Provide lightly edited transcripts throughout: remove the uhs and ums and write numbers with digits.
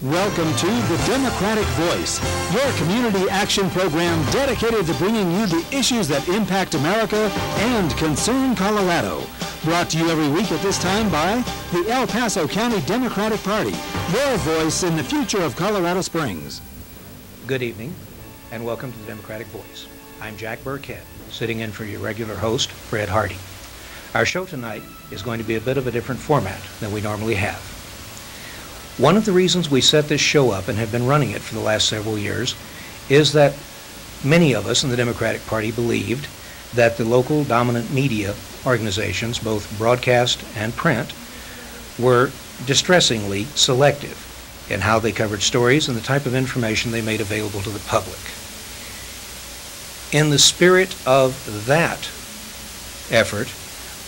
Welcome to The Democratic Voice, your community action program dedicated to bringing you the issues that impact America and concern Colorado. Brought to you every week at this time by the El Paso County Democratic Party, your voice in the future of Colorado Springs. Good evening, and welcome to The Democratic Voice. I'm Jack Burkhead, sitting in for your regular host, Fred Hardy. Our show tonight is going to be a bit of a different format than we normally have. One of the reasons we set this show up and have been running it for the last several years is that many of us in the Democratic Party believed that the local dominant media organizations, both broadcast and print, were distressingly selective in how they covered stories and the type of information they made available to the public. In the spirit of that effort,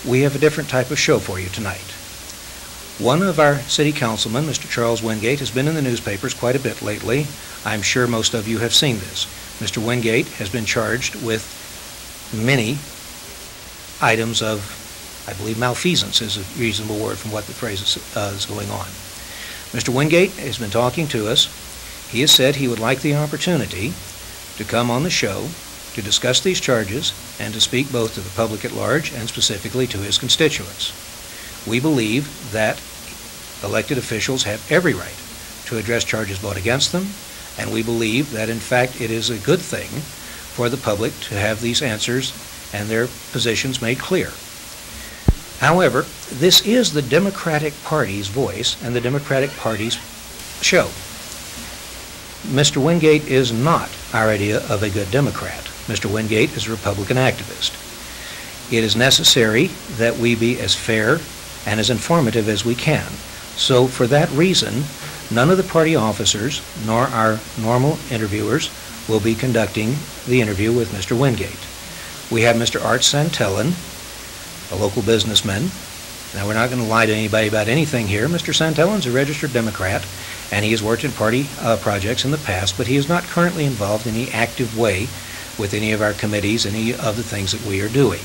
we have a different type of show for you tonight. One of our city councilmen, Mr. Charles Wingate, has been in the newspapers quite a bit lately. I'm sure most of you have seen this. Mr. Wingate has been charged with many items of, I believe malfeasance is a reasonable word from what the phrase is going on. Mr. Wingate has been talking to us. He has said he would like the opportunity to come on the show to discuss these charges and to speak both to the public at large and specifically to his constituents. We believe that elected officials have every right to address charges brought against them, and we believe that in fact it is a good thing for the public to have these answers and their positions made clear. However, this is the Democratic Party's voice and the Democratic Party's show. Mr. Wingate is not our idea of a good Democrat. Mr. Wingate is a Republican activist. It is necessary that we be as fair and as informative as we can. So for that reason, none of the party officers nor our normal interviewers will be conducting the interview with Mr. Wingate. We have Mr. Art Santillan, a local businessman. Now, we're not going to lie to anybody about anything here. Mr. Santillan's a registered Democrat, and he has worked in party projects in the past, but he is not currently involved in any active way with any of our committees, any of the things that we are doing.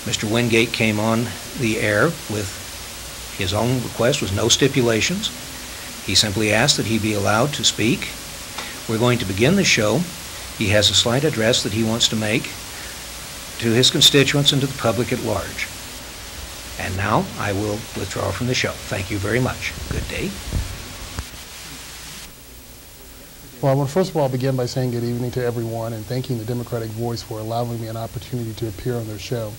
Mr. Wingate came on the air with his own request with no stipulations. He simply asked that he be allowed to speak. We're going to begin the show. He has a slight address that he wants to make to his constituents and to the public at large. And now I will withdraw from the show. Thank you very much. Good day. Well, I want to first of all begin by saying good evening to everyone and thanking the Democratic Voice for allowing me an opportunity to appear on their show.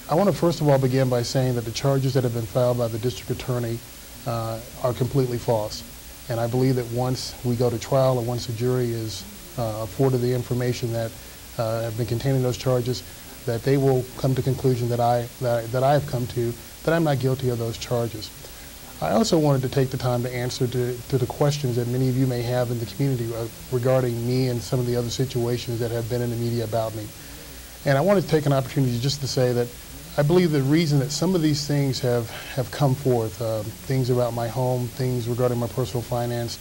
I want to first of all begin by saying that the charges that have been filed by the district attorney are completely false. And I believe that once we go to trial or once the jury is afforded the information that have been contained in those charges, that they will come to the conclusion that I have come to, that I'm not guilty of those charges. I also wanted to take the time to answer to the questions that many of you may have in the community regarding me and some of the other situations that have been in the media about me. And I want to take an opportunity just to say that I believe the reason that some of these things have come forth, things about my home, things regarding my personal finance,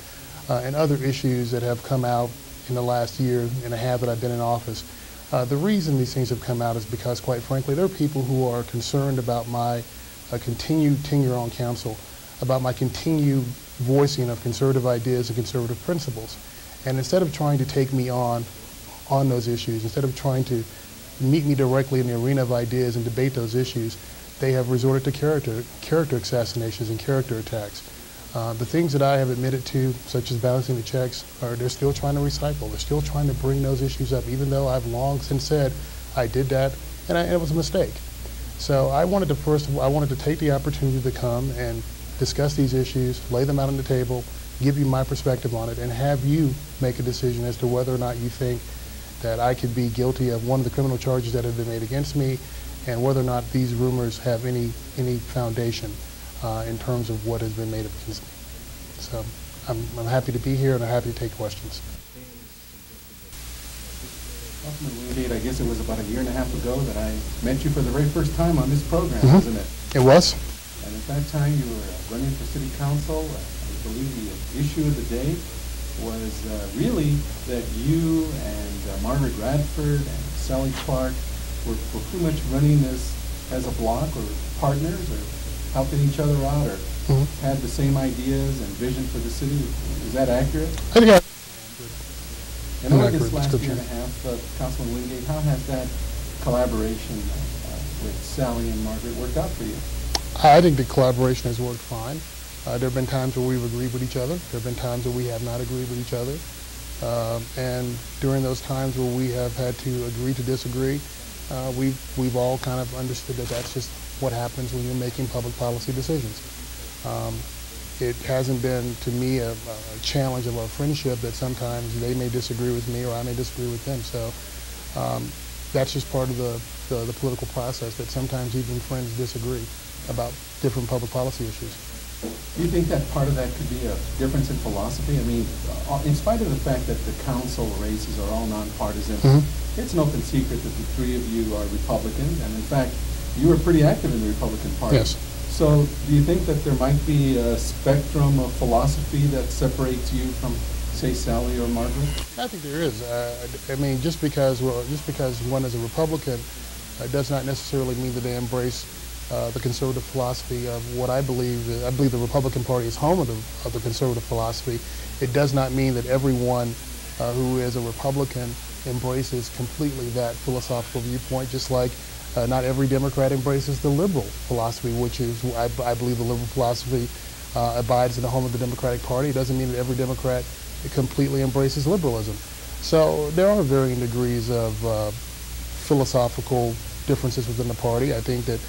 and other issues that have come out in the last year and a half that I've been in office, the reason these things have come out is because, quite frankly, there are people who are concerned about my continued tenure on council, about my continued voicing of conservative ideas and conservative principles. And instead of trying to take me on those issues, instead of trying to meet me directly in the arena of ideas and debate those issues, they have resorted to character assassinations and character attacks. The things that I have admitted to, such as balancing the checks, they're still trying to recycle. They're still trying to bring those issues up, even though I've long since said I did that and it was a mistake. So I wanted to take the opportunity to come and discuss these issues, lay them out on the table, give you my perspective on it, and have you make a decision as to whether or not you think that I could be guilty of one of the criminal charges that have been made against me, and whether or not these rumors have any foundation in terms of what has been made against me. So I'm happy to be here, and I'm happy to take questions. Councilman Wingate, I guess it was about a year and a half ago that I met you for the very first time on this program, wasn't it? It was. And at that time you were running for city council. I believe the issue of the day was really that you and Margaret Radford and Sally Clark were pretty much running this as a block or partners or helping each other out or had the same ideas and vision for the city. Is that accurate? I think And over this last year and a half, Councilman Wingate, how has that collaboration with Sally and Margaret worked out for you? I think the collaboration has worked fine. There have been times where we've agreed with each other. There have been times where we have not agreed with each other. And during those times where we have had to agree to disagree, we've all kind of understood that that's just what happens when you're making public policy decisions. It hasn't been, to me, a challenge of our friendship that sometimes they may disagree with me or I may disagree with them. So that's just part of the political process, that sometimes even friends disagree about different public policy issues. Do you think that part of that could be a difference in philosophy? I mean, in spite of the fact that the council races are all nonpartisan, it's an open secret that the three of you are Republicans, and in fact, you were pretty active in the Republican Party. Yes. So do you think that there might be a spectrum of philosophy that separates you from, say, Sally or Margaret? I think there is. I mean, just because one is a Republican does not necessarily mean that they embrace the conservative philosophy of what I believe. I believe the Republican Party is home of the conservative philosophy. It does not mean that everyone who is a Republican embraces completely that philosophical viewpoint, just like not every Democrat embraces the liberal philosophy, which is, I believe the liberal philosophy abides in the home of the Democratic Party. It doesn't mean that every Democrat completely embraces liberalism. So there are varying degrees of philosophical differences within the party. I think that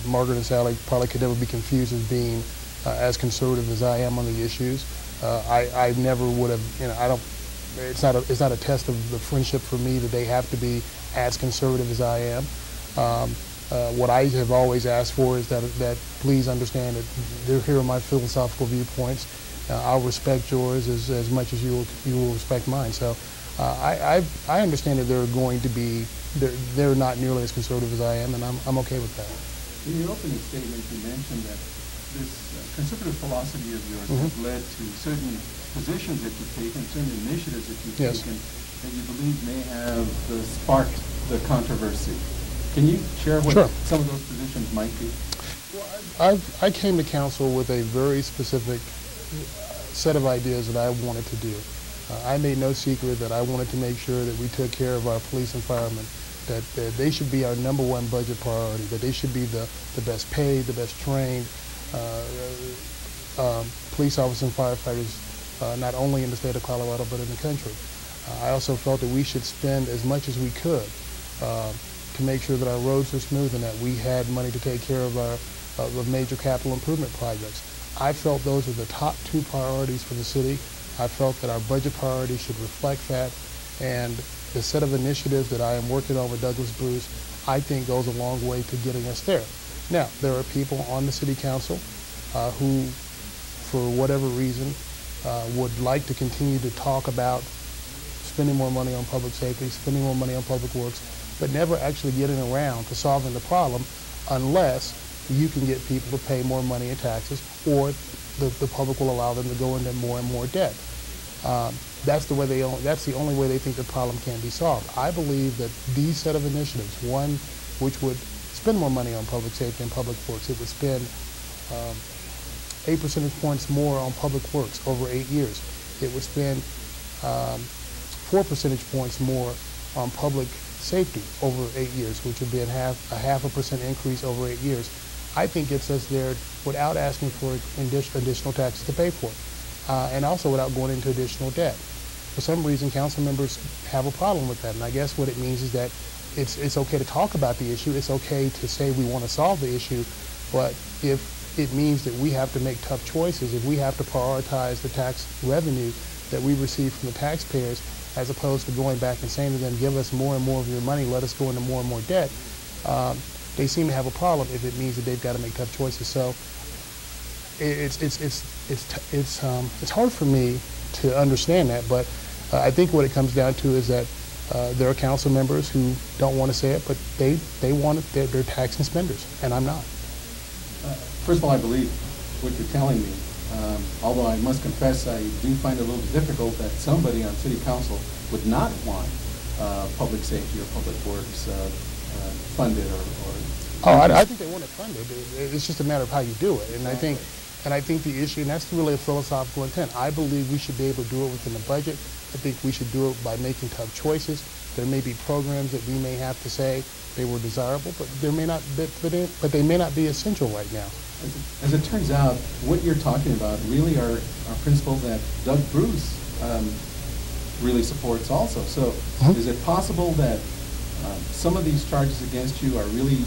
Margaret and Sally probably could never be confused as being as conservative as I am on the issues. I never would have, I don't, it's not a test of the friendship for me that they have to be as conservative as I am. What I have always asked for is that please understand that here are my philosophical viewpoints. I'll respect yours as much as you will respect mine. So I understand that they're not nearly as conservative as I am, and I'm okay with that. In your opening statement, you mentioned that this conservative philosophy of yours has led to certain positions that you've taken, certain initiatives that you've taken, that you believe may have sparked the controversy. Can you share what some of those positions might be? Well, I came to council with a very specific set of ideas that I wanted to do. I made no secret that I wanted to make sure that we took care of our police and firemen, that they should be our #1 budget priority, that they should be the best paid, the best trained police officers and firefighters, not only in the state of Colorado but in the country. I also felt that we should spend as much as we could to make sure that our roads are smooth and that we had money to take care of our major capital improvement projects. I felt those were the top 2 priorities for the city. I felt that our budget priorities should reflect that, and the set of initiatives that I am working on with Douglas Bruce, I think goes a long way to getting us there. Now, there are people on the city council who, for whatever reason, would like to continue to talk about spending more money on public safety, spending more money on public works, but never actually getting around to solving the problem unless you can get people to pay more money in taxes, or the public will allow them to go into more and more debt. That's the only way they think the problem can be solved. I believe that these set of initiatives, one which would spend more money on public safety and public works, it would spend 8 percentage points more on public works over 8 years. It would spend 4 percentage points more on public safety over 8 years, which would be a half a percent increase over 8 years. I think gets us there without asking for additional taxes to pay for it, and also without going into additional debt. For some reason, council members have a problem with that, and I guess what it means is that it's okay to talk about the issue, it's okay to say we want to solve the issue, but if it means that we have to make tough choices, if we have to prioritize the tax revenue that we receive from the taxpayers, as opposed to going back and saying to them, give us more and more of your money, let us go into more and more debt, they seem to have a problem if it means that they've got to make tough choices. So it's hard for me to understand that, but I think what it comes down to is that there are council members who don't want to say it, but they want it. They're tax and spenders, and I'm not. First of all, I believe what you're telling me, although I must confess I do find it a little bit difficult that somebody on city council would not want public safety or public works funded or Oh, I think they want it funded. It's just a matter of how you do it. And I think And I think the issue, and that's really a philosophical intent, I believe we should be able to do it within the budget. I think we should do it by making tough choices. There may be programs that we may have to say they were desirable, but they may not be essential right now. As it turns out, what you're talking about really are principles that Doug Bruce really supports also. So is it possible that some of these charges against you are really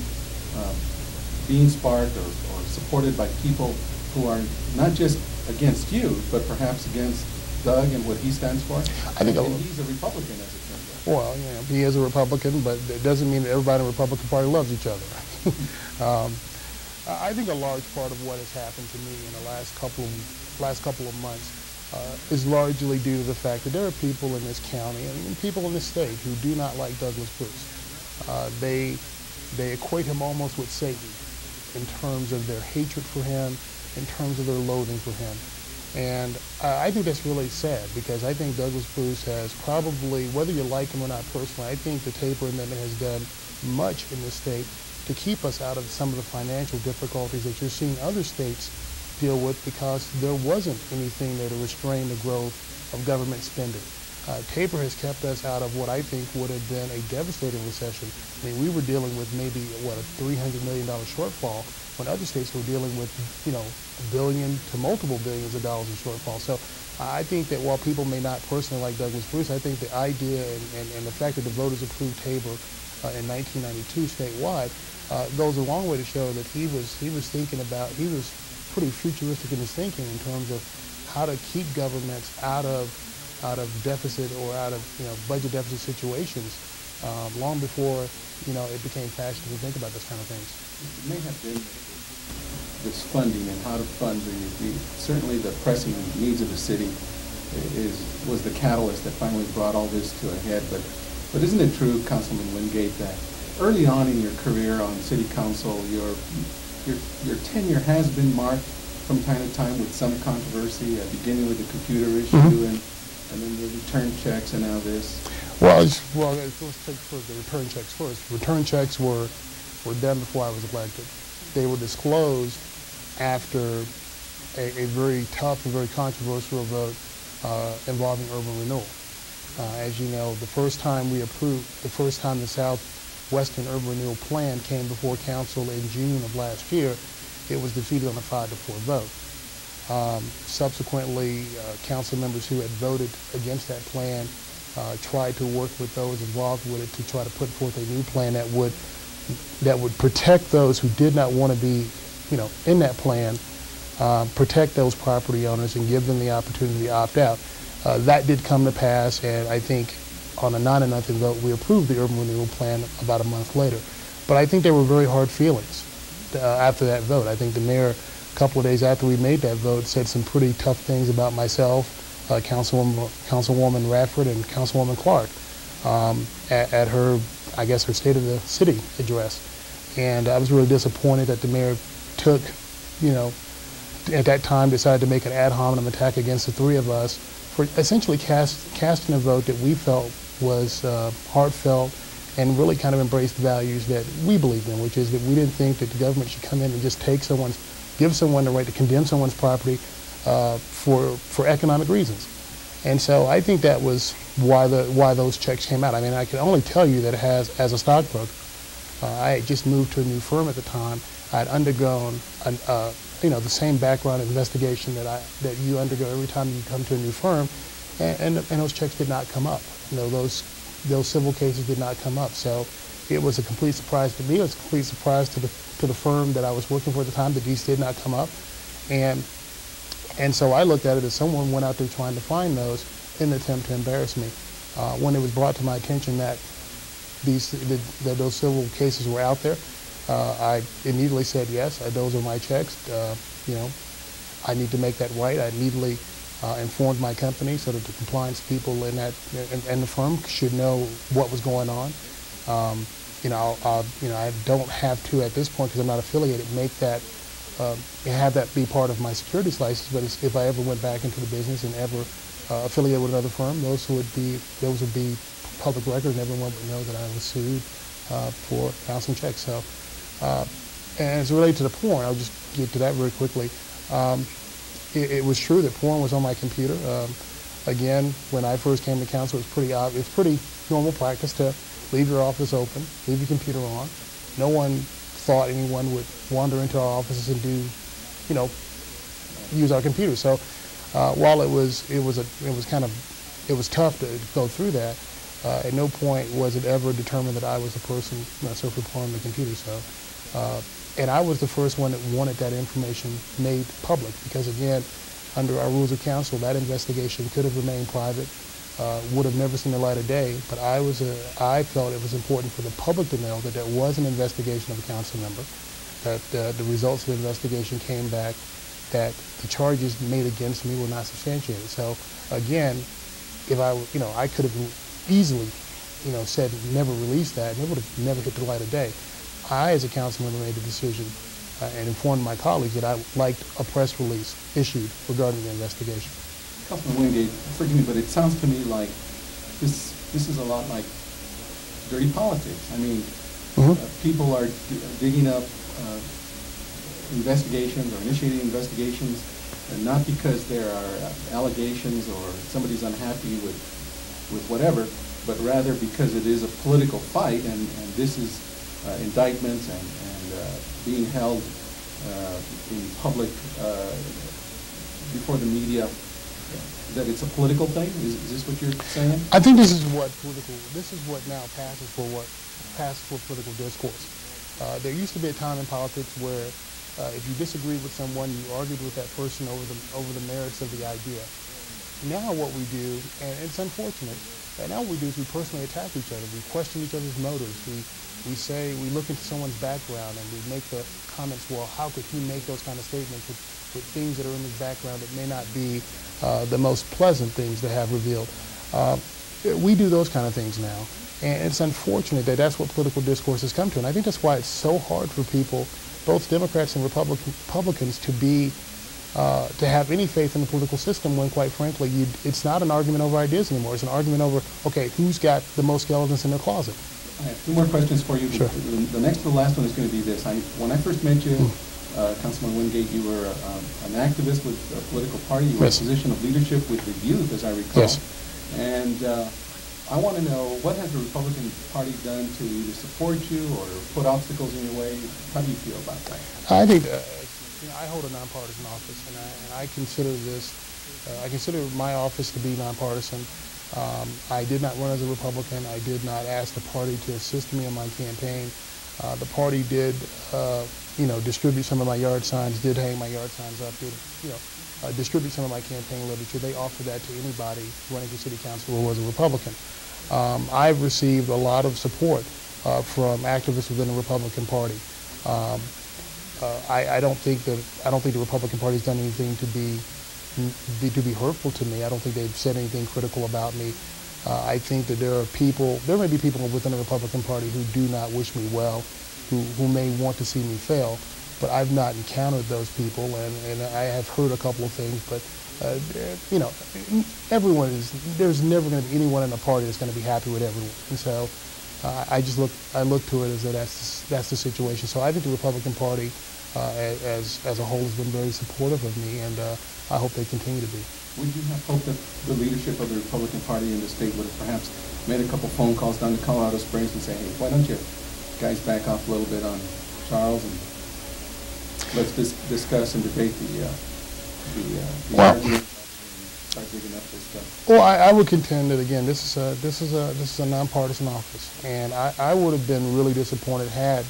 being sparked or supported by people who are not just against you, but perhaps against Doug and what he stands for? I think he's a Republican, as it turns out. Well, he is a Republican, but it doesn't mean that everybody in the Republican Party loves each other. I think a large part of what has happened to me in the last couple of months is largely due to the fact that there are people in this county and people in this state who do not like Douglas Bruce. They equate him almost with Satan in terms of their hatred for him, in terms of their loathing for him. And I think that's really sad, because I think Douglas Bruce has probably, whether you like him or not personally, I think the Tabor Amendment has done much in this state to keep us out of some of the financial difficulties that you're seeing other states deal with, because there wasn't anything there to restrain the growth of government spending. Tabor has kept us out of what I think would have been a devastating recession. I mean, we were dealing with maybe, a $300 million shortfall, when other states were dealing with, $1 billion to multiple billions of dollars in shortfall. So I think that while people may not personally like Douglas Bruce, I think the idea and the fact that the voters approved Tabor in 1992 statewide goes a long way to show that he was pretty futuristic in his thinking in terms of how to keep governments out of deficit or out of budget deficit situations long before it became fashionable to think about this kind of things. It may have been this funding and how to fund certainly the pressing needs of the city was the catalyst that finally brought all this to a head. But isn't it true, Councilman Wingate, that early on in your career on city council, your tenure has been marked from time to time with some controversy, beginning with the computer issue and then the return checks and now this? Well, let's take the return checks first. Return checks were done before I was elected. They were disclosed after a very tough and very controversial vote involving urban renewal. As you know, the first time the Southwestern Urban Renewal Plan came before council in June of last year, it was defeated on a 5-4 vote. Subsequently, council members who had voted against that plan tried to work with those involved with it to try to put forth a new plan that would protect those who did not want to be, in that plan, protect those property owners and give them the opportunity to opt out. That did come to pass, and I think on a 9-0 vote, we approved the urban renewal plan about a month later. But I think there were very hard feelings after that vote. I think the mayor, a couple of days after we made that vote, said some pretty tough things about myself, Councilwoman Radford and Councilwoman Clark at her, I guess, her State of the City address. And I was really disappointed that the mayor took, at that time decided to make an ad hominem attack against the three of us for essentially casting a vote that we felt was heartfelt and really kind of embraced values that we believed in, which is that we didn't think that the government should come in and just give someone the right to condemn someone's property for economic reasons. And so I think that was why those checks came out. I mean, I can only tell you that as a stockbroker, I had just moved to a new firm at the time. I had undergone the same background investigation that you undergo every time you come to a new firm, and those checks did not come up. Those civil cases did not come up. So it was a complete surprise to me. It was a complete surprise to the firm that I was working for at the time that these did not come up. And so I looked at it as someone went out there trying to find those in an attempt to embarrass me. When it was brought to my attention that those civil cases were out there, I immediately said, yes, those are my checks. I need to make that right. I immediately informed my company so that the compliance people in the firm should know what was going on. I don't have to at this point, because I'm not affiliated, have that be part of my securities license. But if I ever went back into the business and ever affiliated with another firm, those would be public record, and everyone would know that I was sued for bouncing checks. So, and as related to the point, I'll just get to that very quickly. It was true that porn was on my computer. Again, when I first came to council, it was pretty obvious. It's pretty normal practice to leave your office open, leave your computer on. No one thought anyone would wander into our offices and do, use our computers. So while it was tough to go through that, at no point was it ever determined that I was the person surfing porn on the computer. So, and I was the first one that wanted that information made public because, again, under our rules of council, that investigation could have remained private, would have never seen the light of day. But I felt it was important for the public to know that there was an investigation of a council member, that the results of the investigation came back, that the charges made against me were not substantiated. So, again, if I could have easily, said never release that, and it would have never hit the light of day. I, as a council member, made the decision and informed my colleagues that I liked a press release issued regarding the investigation. Councilman Wingate, forgive me, but it sounds to me like this is a lot like dirty politics. I mean, people are digging up investigations or initiating investigations, and not because there are allegations or somebody's unhappy with whatever, but rather because it is a political fight, and this is indictments and being held in public before the media, that it's a political thing? Is this what you're saying? I think this is what now passes for political discourse. There used to be a time in politics where if you disagreed with someone, you argued with that person over the merits of the idea. Now what we do, and it's unfortunate, now what we do is we personally attack each other. We question each other's motives. We look into someone's background and we make the comments, well, how could he make those kind of statements with things that are in his background that may not be the most pleasant things to have revealed. We do those kind of things now. And it's unfortunate that that's what political discourse has come to. And I think that's why it's so hard for people, both Democrats and Republicans, to have any faith in the political system when, quite frankly, it's not an argument over ideas anymore. It's an argument over, okay, who's got the most skeletons in their closet? I have two more questions for you. Sure. The next to the last one is going to be this. When I first met you, Councilman Wingate, you were an activist with a political party. You were in a position of leadership with the youth, as I recall. Yes. And I want to know, what has the Republican Party done to either support you or put obstacles in your way? How do you feel about that? I think I hold a nonpartisan office, and I consider I consider my office to be nonpartisan. I did not run as a Republican. I did not ask the party to assist me in my campaign. The party did, distribute some of my yard signs, did hang my yard signs up, did, distribute some of my campaign literature. They offered that to anybody running for city council who was a Republican. I've received a lot of support from activists within the Republican Party. I don't think the Republican Party has done anything to be hurtful to me. I don't think they've said anything critical about me. I think that there may be people within the Republican Party who do not wish me well, who may want to see me fail, but I've not encountered those people, and I have heard a couple of things, but there's never going to be anyone in the party that's going to be happy with everyone, and so I look to it as that's the situation. So I think the Republican Party as a whole has been very supportive of me, and I hope they continue to be. Would you have hoped that the leadership of the Republican Party in the state would have perhaps made a couple phone calls down to Colorado Springs and say, hey, why don't you guys back off a little bit on Charles, and let's discuss and debate the argument, start digging up this stuff? Well, I would contend that, again, this is a nonpartisan office, and I would have been really disappointed had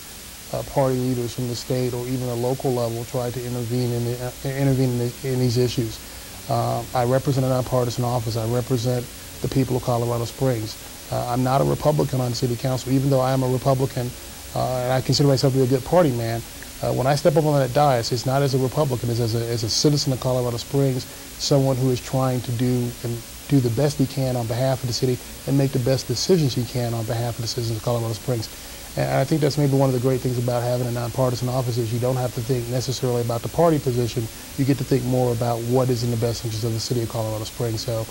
party leaders from the state or even a local level try to intervene in these issues. I represent a nonpartisan office. I represent the people of Colorado Springs. I'm not a Republican on city council, even though I am a Republican, and I consider myself to be a good party man. When I step up on that dais, it's not as a Republican, it's as a citizen of Colorado Springs, someone who is trying to do the best he can on behalf of the city and make the best decisions he can on behalf of the citizens of Colorado Springs. And I think that's maybe one of the great things about having a nonpartisan office is you don't have to think necessarily about the party position. You get to think more about what is in the best interest of the city of Colorado Springs. So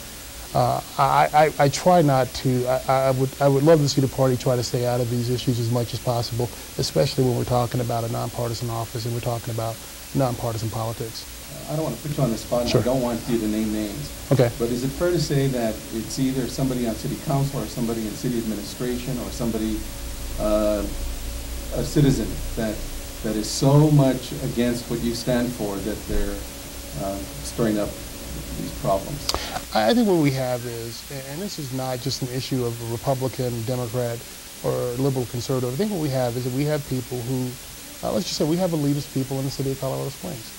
I try not to. I would love to see the party try to stay out of these issues as much as possible, especially when we're talking about a nonpartisan office and we're talking about nonpartisan politics. I don't want to put you on the spot, and Sure. I don't want you to name names. Okay. But is it fair to say that it's either somebody on city council or somebody in city administration or somebody, a citizen that is so much against what you stand for that they're stirring up these problems? I think what we have is, and this is not just an issue of a Republican, Democrat, or liberal conservative. I think what we have is that we have people who, let's just say we have elitist people in the city of Colorado Springs.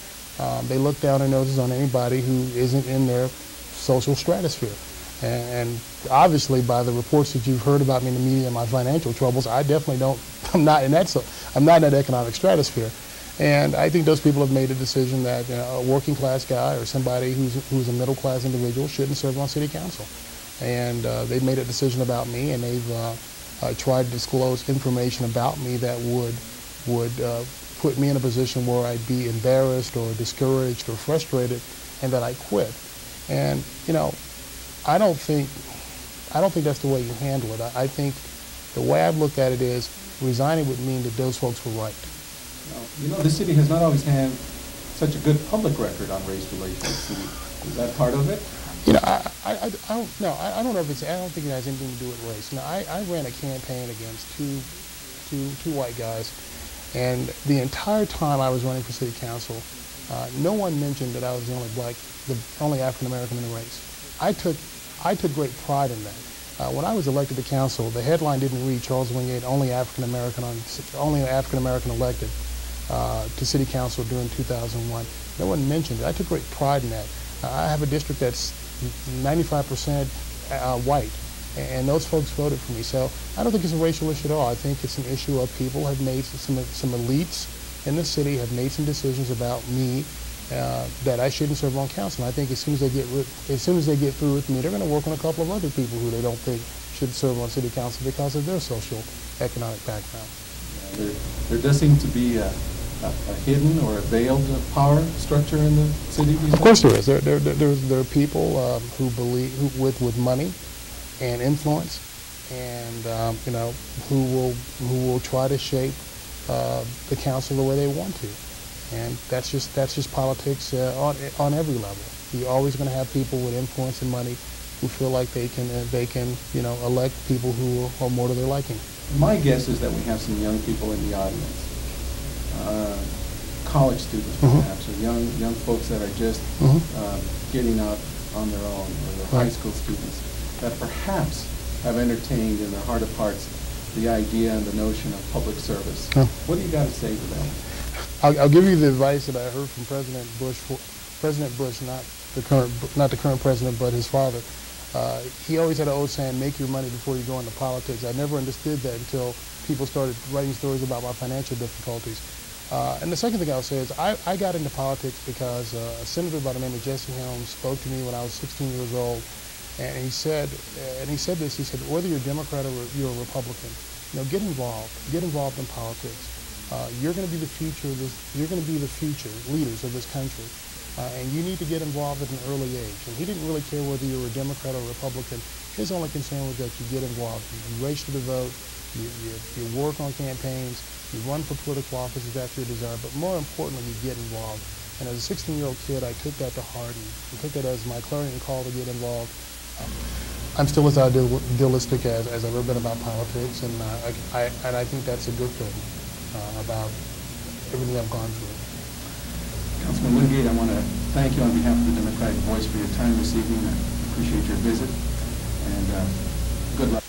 They look down their noses on anybody who isn't in their social stratosphere. And obviously, by the reports that you've heard about me in the media and my financial troubles, I definitely don't. I'm not in that economic stratosphere. And I think those people have made a decision that a working class guy or somebody who's a middle class individual shouldn't serve on city council. And they've made a decision about me, and they've tried to disclose information about me that would put me in a position where I'd be embarrassed or discouraged or frustrated, and that I quit. And I don't think that's the way you handle it. I think the way I've looked at it is resigning would mean that those folks were right. The city has not always had such a good public record on race relations. Is that part of it? I don't know if it's. I don't think it has anything to do with race. I ran a campaign against two white guys, and the entire time I was running for city council, no one mentioned that I was the only African American in the race. I took great pride in that. When I was elected to council, the headline didn't read Charles Wingate, only African American elected to city council during 2001. No one mentioned it. I took great pride in that. I have a district that's 95% white, and those folks voted for me. So I don't think it's a racial issue at all. I think it's an issue of people have made some elites in the city have made some decisions about me that I shouldn't serve on council. And I think as soon as they get through with me, they're going to work on a couple of other people who they don't think should serve on city council because of their social economic background. Yeah, there does seem to be a hidden or a veiled power structure in the city. Of course there is. There are people who believe with money and influence, and who will try to shape the council the way they want to. And that's just politics on every level. You're always going to have people with influence and money who feel like they can elect people who are more to their liking. My guess is that we have some young people in the audience, college students perhaps, or young folks that are just getting out on their own, or they're high school students that perhaps have entertained in their heart of hearts the idea and the notion of public service. What do you got to say to them? I'll give you the advice that I heard from President Bush, not the current president, but his father. He always had an old saying, make your money before you go into politics. I never understood that until people started writing stories about my financial difficulties. And the second thing I'll say is I got into politics because a senator by the name of Jesse Helms spoke to me when I was 16 years old, and he said this, he said, whether you're a Democrat or you're a Republican, get involved in politics. You're going to be the future. You're going to be the future leaders of this country, and you need to get involved at an early age. And he didn't really care whether you were a Democrat or Republican. His only concern was that you get involved. You register to vote. You work on campaigns. You run for political office if that's your desire. But more importantly, you get involved. And as a 16-year-old kid, I took that to heart and took it as my clarion call to get involved. I'm still as idealistic as I've ever been about politics, and I think that's a good thing. About everything I've gone through. Councilman Wingate, I want to thank you on behalf of the Democratic Voice for your time this evening. I appreciate your visit, and good luck.